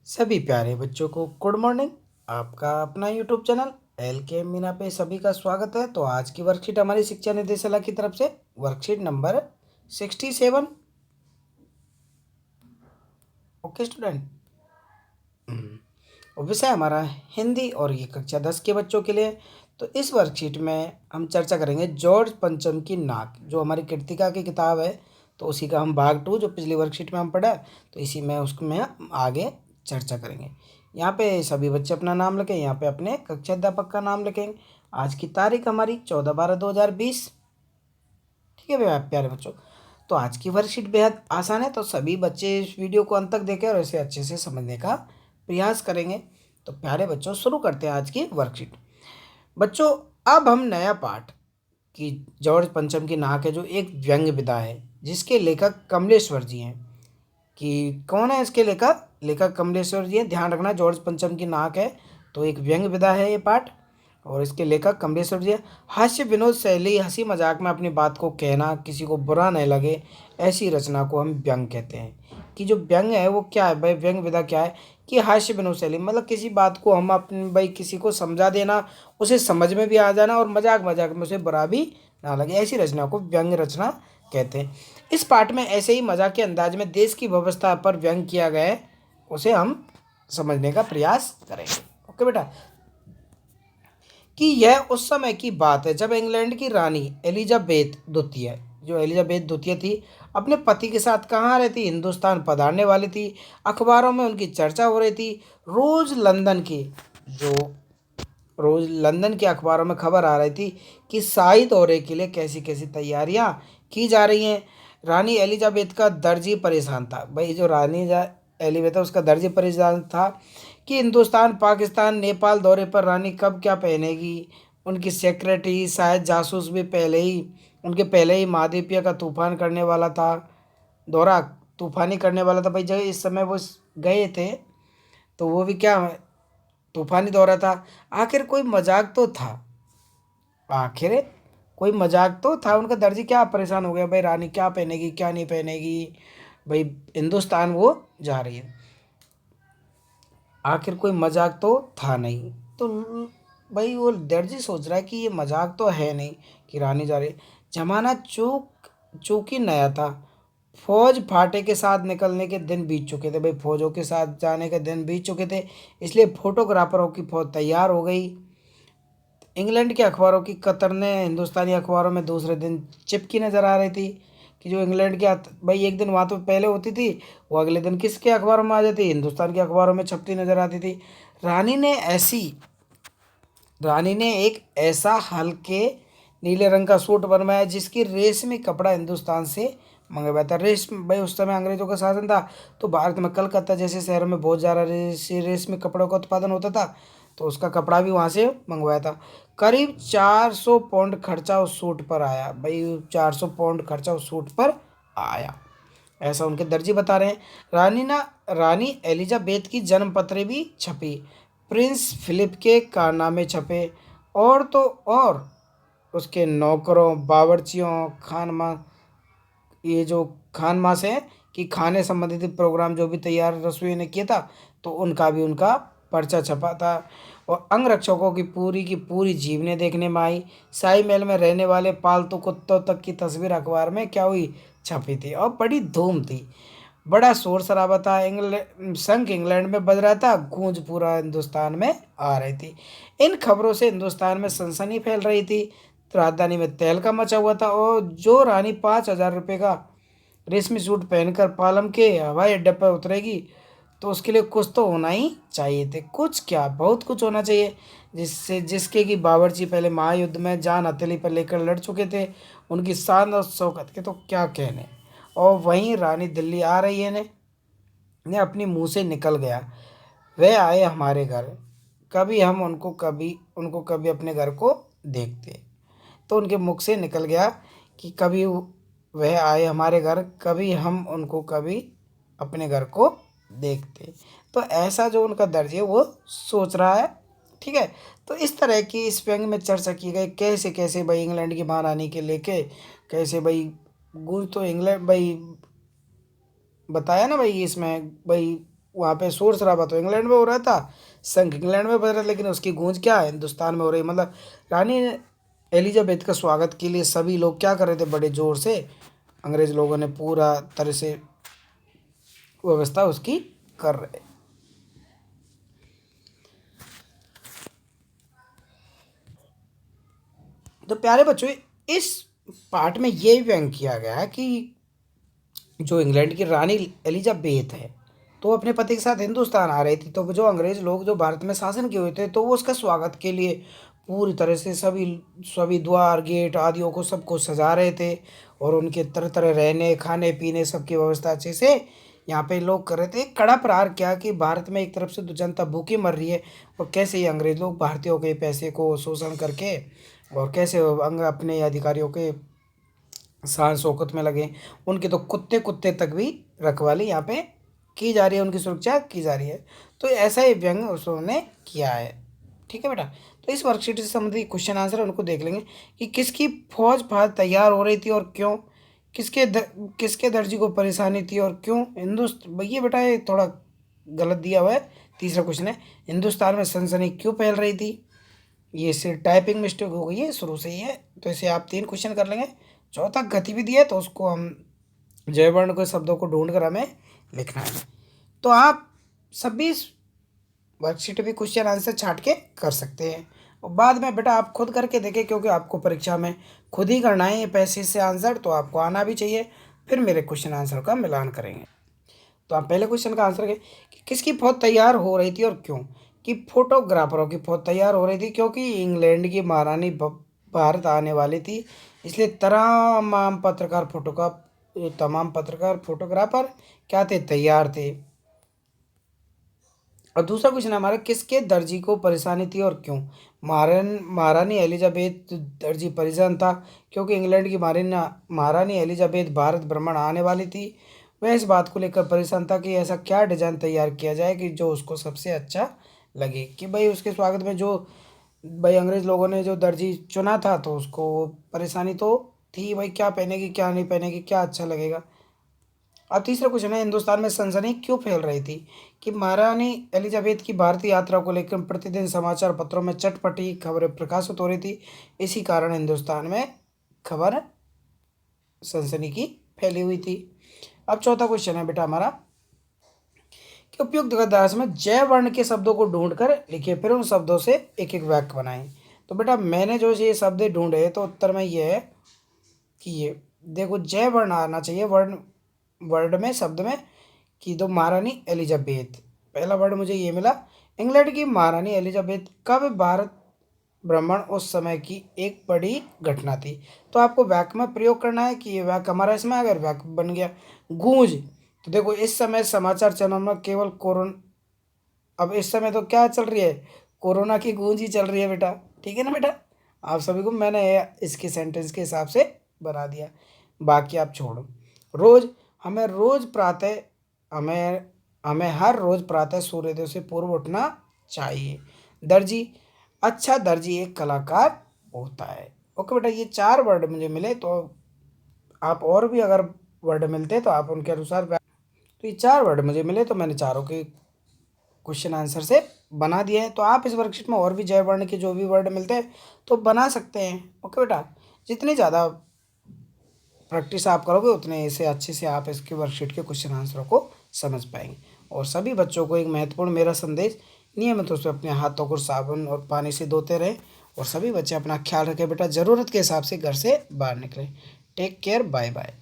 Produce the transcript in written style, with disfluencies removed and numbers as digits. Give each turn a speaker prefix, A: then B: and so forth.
A: सभी प्यारे बच्चों को गुड मॉर्निंग। आपका अपना यूट्यूब चैनल एल के मीना पे सभी का स्वागत है। तो आज की वर्कशीट हमारी शिक्षा निदेशालय की तरफ से वर्कशीट नंबर 67। Okay student. और विषय हमारा हिंदी और ये कक्षा 10 के बच्चों के लिए। तो इस वर्कशीट में हम चर्चा करेंगे जॉर्ज पंचम की नाक, जो हमारी कृतिका की किताब है। तो उसी का हम भाग 2 जो पिछली वर्कशीट में हम पढ़ा, तो इसी में उसको में आगे चर्चा करेंगे। यहाँ पे सभी बच्चे अपना नाम लिखें, यहाँ पे अपने कक्षा अध्यापक का नाम लिखेंगे। आज की तारीख हमारी 14/12/2020। ठीक है भैया प्यारे बच्चों। तो आज की वर्कशीट बेहद आसान है, तो सभी बच्चे इस वीडियो को अंत तक देखें और इसे अच्छे से समझने का प्रयास करेंगे। तो प्यारे बच्चों शुरू करते हैं आज की वर्कशीट। बच्चों अब हम नया पाठ कि जॉर्ज पंचम की नाक है, जो एक व्यंग्य विधा है जिसके लेखक कमलेश्वर जी हैं। कि कौन है इसके लेखक? लेखक कमलेश्वर जी हैं। ध्यान रखना, जॉर्ज पंचम की नाक है तो एक व्यंग्य विधा है ये पाठ, और इसके लेखक कमलेश्वर जी हैं। हास्य विनोद शैली, हंसी मजाक में अपनी बात को कहना, किसी को बुरा नहीं लगे, ऐसी रचना को हम व्यंग्य कहते हैं। कि जो व्यंग्य है वो क्या है भाई? व्यंग्य विधा क्या है कि हास्य विनोद शैली, मतलब किसी बात को हम अपने भाई किसी को समझा देना, उसे समझ में भी आ जाना और मजाक मजाक में उसे बुरा भी ना लगे, ऐसी रचना को व्यंग्य रचना कहते हैं। इस पाठ में ऐसे ही मजाक के अंदाज में देश की व्यवस्था पर व्यंग्य किया गया है, उसे हम समझने का प्रयास करेंगे। ओके बेटा। कि यह उस समय की बात है जब इंग्लैंड की रानी एलिजाबेथ द्वितीय, जो एलिजाबेथ द्वितीय थी, अपने पति के साथ कहाँ रहती? हिंदुस्तान पधारने वाली थी। अखबारों में उनकी चर्चा हो रही थी। रोज लंदन की जो रोज लंदन के अखबारों में खबर आ रही थी कि शाही दौरे के लिए कैसी कैसी तैयारियां की जा रही हैं। रानी एलिजाबेथ का दर्जी परेशान था। भाई जो एलिजाबेथ है उसका दर्जी परेशान था कि हिंदुस्तान पाकिस्तान नेपाल दौरे पर रानी कब क्या पहनेगी। उनकी सेक्रेटरी शायद जासूस भी पहले ही महाद्वीपीय का तूफान करने वाला था, दौरा तूफानी करने वाला था। भाई जब इस समय वो गए थे तो वो भी क्या तूफानी दौरा था। आखिर कोई मजाक तो था, आखिर कोई मजाक तो था। उनका दर्जी क्या परेशान हो गया, भाई रानी क्या पहनेगी क्या नहीं पहनेगी, भाई हिंदुस्तान वो जा रही है। आखिर कोई मजाक तो था नहीं। तो भाई वो दर्जी सोच रहा है कि ये मजाक तो है नहीं कि रानी जा रही है। जमाना चूंकि नया था, फौज फाटे के साथ निकलने के दिन बीत चुके थे। भाई फौजों के साथ जाने के दिन बीत चुके थे, इसलिए फोटोग्राफरों की फौज तैयार हो गई। इंग्लैंड के अखबारों की कतरने हिंदुस्तानी अखबारों में दूसरे दिन चिपकी नज़र आ रही थी। कि जो इंग्लैंड के भाई एक दिन वहाँ तो पहले होती थी, वो अगले दिन किसके अखबारों में आ जाती? हिंदुस्तान के अखबारों में छपती नज़र आती थी। रानी ने ऐसी रानी ने एक ऐसा हल्के नीले रंग का सूट बनवाया जिसकी रेशमी कपड़ा हिंदुस्तान से मंगवाया था। रेशम भाई उस समय अंग्रेजों का शासन था, तो भारत में कलकत्ता जैसे शहरों में बहुत ज़्यादा रेशमी कपड़ों का उत्पादन होता था, तो उसका कपड़ा भी वहाँ से मंगवाया था। करीब 400 पाउंड खर्चा उस सूट पर आया। भाई 400 पाउंड खर्चा उस सूट पर आया, ऐसा उनके दर्जी बता रहे हैं। रानी एलिजाबेथ की जन्म पत्र भी छपी, प्रिंस फिलिप के कारनामे छपे, और तो और उसके नौकरों बावर्चियों खानमा, ये जो खान मास है कि खाने संबंधित प्रोग्राम जो भी तैयार रसोई ने किया था, तो उनका पर्चा छपा था। और अंगरक्षकों की पूरी जीवनें देखने में आई। शाही महल में रहने वाले पालतू कुत्तों तक की तस्वीर अखबार में क्या हुई? छपी थी और बड़ी धूम थी। बड़ा शोर शराबा था। शंख इंग्लैंड में बज रहा था, गूंज पूरा हिंदुस्तान में आ रही थी। इन खबरों से हिंदुस्तान में सनसनी फैल रही थी। राजधानी में तहलका मचा हुआ था, और जो रानी 5,000 रुपये का रेशमी सूट पहनकर पालम के हवाई अड्डे पर उतरेगी, तो उसके लिए कुछ तो होना ही चाहिए थे। कुछ क्या, बहुत कुछ होना चाहिए, जिसके कि बावर्ची पहले महायुद्ध में जान हथेली पर लेकर लड़ चुके थे। उनकी शान और शौकत के तो क्या कहने। और वहीं रानी दिल्ली आ रही है ने अपनी मुंह से निकल गया, वह आए हमारे घर, कभी हम उनको कभी अपने घर को देखते। तो उनके मुख से निकल गया कि कभी वह आए हमारे घर, कभी हम उनको कभी अपने घर को देखते। तो ऐसा जो उनका दर्ज है वो सोच रहा है। ठीक है। तो इस तरह की इस व्यंग में चर्चा की गई, कैसे कैसे भाई इंग्लैंड की महारानी के लेके कैसे भाई गुण तो इंग्लैंड भाई बताया ना भाई, इसमें भाई वहाँ पे शोर शराबा तो इंग्लैंड में हो रहा था, संघ इंग्लैंड में बज रहा था, लेकिन उसकी गूंज क्या है, हिंदुस्तान में हो रही। मतलब रानी एलिजाबेथ का स्वागत के लिए सभी लोग क्या कर रहे थे, बड़े जोर से अंग्रेज लोगों ने पूरा तरह से व्यवस्था उसकी कर रहे। तो प्यारे बच्चों, इस पार्ट में ये व्यंग किया गया है कि जो इंग्लैंड की रानी एलिजाबेथ है, तो वो अपने पति के साथ हिंदुस्तान आ रही थी। तो जो अंग्रेज लोग जो भारत में शासन किए हुए थे, तो वो उसका स्वागत के लिए पूरी तरह से सभी सभी द्वार गेट आदियों को सबको सजा रहे थे, और उनके तरह तरह रहने खाने पीने सबकी व्यवस्था अच्छे से यहाँ पे लोग कर रहे थे। कड़ा प्रहार किया कि भारत में एक तरफ से तो जनता भूखी मर रही है, और कैसे ये अंग्रेज लोग भारतीयों के पैसे को शोषण करके और कैसे अंग अपने अधिकारियों के शान शौकत में लगे। उनके तो कुत्ते कुत्ते तक भी रखवाली यहाँ पे की जा रही है, उनकी सुरक्षा की जा रही है। तो ऐसा ही व्यंग उसने किया है। ठीक है बेटा, तो इस वर्कशीट से संबंधित क्वेश्चन आंसर उनको देख लेंगे कि किसकी फौज फाज तैयार हो रही थी और क्यों, किसके दर्जी को परेशानी थी और क्यों। भैया बेटा ये थोड़ा गलत दिया हुआ है। तीसरा क्वेश्चन है, हिंदुस्तान में सनसनी क्यों फैल रही थी। ये सिर्फ टाइपिंग मिस्टेक हो गई है, शुरू से ही है, तो इसे आप 3 क्वेश्चन कर लेंगे। चौथा गतिविधि है, तो उसको हम जय वर्ण के शब्दों को ढूंढ कर हमें लिखना है। तो आप सभी वर्कशीट भी क्वेश्चन आंसर छाट के कर सकते हैं, और बाद में बेटा आप खुद करके देखें, क्योंकि आपको परीक्षा में खुद ही करना है ये पैसे से आंसर, तो आपको आना भी चाहिए। फिर मेरे क्वेश्चन आंसर का मिलान करेंगे। तो आप पहले क्वेश्चन का आंसर करें कि किसकी फौज तैयार हो रही थी और क्यों। कि फोटोग्राफरों की फौज तैयार हो रही थी, क्योंकि इंग्लैंड की महारानी भारत आने वाली थी, इसलिए तमाम पत्रकार फोटोग्राफर क्या थे, तैयार थे। और दूसरा क्वेश्चन हमारा, किसके दर्जी को परेशानी थी और क्यों। महारानी एलिजाबेथ दर्जी परेशान था, क्योंकि इंग्लैंड की महारानी एलिजाबेथ भारत भ्रमण आने वाली थी। वह इस बात को लेकर परेशान था कि ऐसा क्या डिजाइन तैयार किया जाए कि जो उसको सबसे अच्छा लगे। कि भाई उसके स्वागत में जो भाई अंग्रेज लोगों ने जो दर्जी चुना था, तो उसको परेशानी तो थी भाई, क्या पहनेगी क्या नहीं पहनेगी, क्या अच्छा लगेगा। अब तीसरा क्वेश्चन है, हिंदुस्तान में सनसनी क्यों फैल रही थी। कि महारानी एलिजाबेथ की भारतीय यात्रा को लेकर प्रतिदिन समाचार पत्रों में चटपटी खबरें प्रकाशित हो रही थी, इसी कारण हिंदुस्तान में खबर सनसनी की फैली हुई थी। अब चौथा क्वेश्चन है बेटा हमारा कि उपयुक्त गद्यांश में जय वर्ण के शब्दों को ढूंढकर लिखिए, फिर उन शब्दों से एक एक वाक्य बनाएं। तो बेटा मैंने जो ये शब्द ढूंढे, तो उत्तर में ये है कि ये देखो, जय वर्ण आना चाहिए वर्ड में, शब्द में। कि तो महारानी एलिजाबेथ, पहला वर्ड मुझे ये मिला। इंग्लैंड की महारानी एलिजाबेथ का भी भारत भ्रमण उस समय की एक बड़ी घटना थी। तो आपको वाक्य में प्रयोग करना है कि ये वाक्य हमारा इसमें अगर वाक्य बन गया। गूंज, तो देखो इस समय समाचार चैनल में केवल कोरोना, अब इस समय तो क्या चल रही है, कोरोना की गूंज ही चल रही है बेटा। ठीक है ना बेटा, आप सभी को मैंने इसके सेंटेंस के हिसाब से बना दिया, बाकी आप छोड़ो। रोज हमें रोज प्रातः हमें हमें हर रोज प्रातः सूर्योदय से पूर्व उठना चाहिए। दर्जी, अच्छा दर्जी एक कलाकार होता है। ओके बेटा, ये 4 वर्ड मुझे मिले, तो आप और भी अगर वर्ड मिलते तो आप उनके अनुसार तो ये 4 वर्ड मुझे मिले, तो मैंने चारों के क्वेश्चन आंसर से बना दिया है। तो आप इस वर्कशीट में और भी जय वर्ण के जो भी वर्ड मिलते हैं तो बना सकते हैं। ओके बेटा, जितनी ज़्यादा प्रैक्टिस आप करोगे उतने से अच्छे से आप इसके वर्कशीट के क्वेश्चन आंसरों को समझ पाएंगे। और सभी बच्चों को एक महत्वपूर्ण मेरा संदेश, नियमित रूप से अपने हाथों को साबुन और पानी से धोते रहें, और सभी बच्चे अपना ख्याल रखें बेटा, ज़रूरत के हिसाब से घर से बाहर निकलें। Take care, bye bye.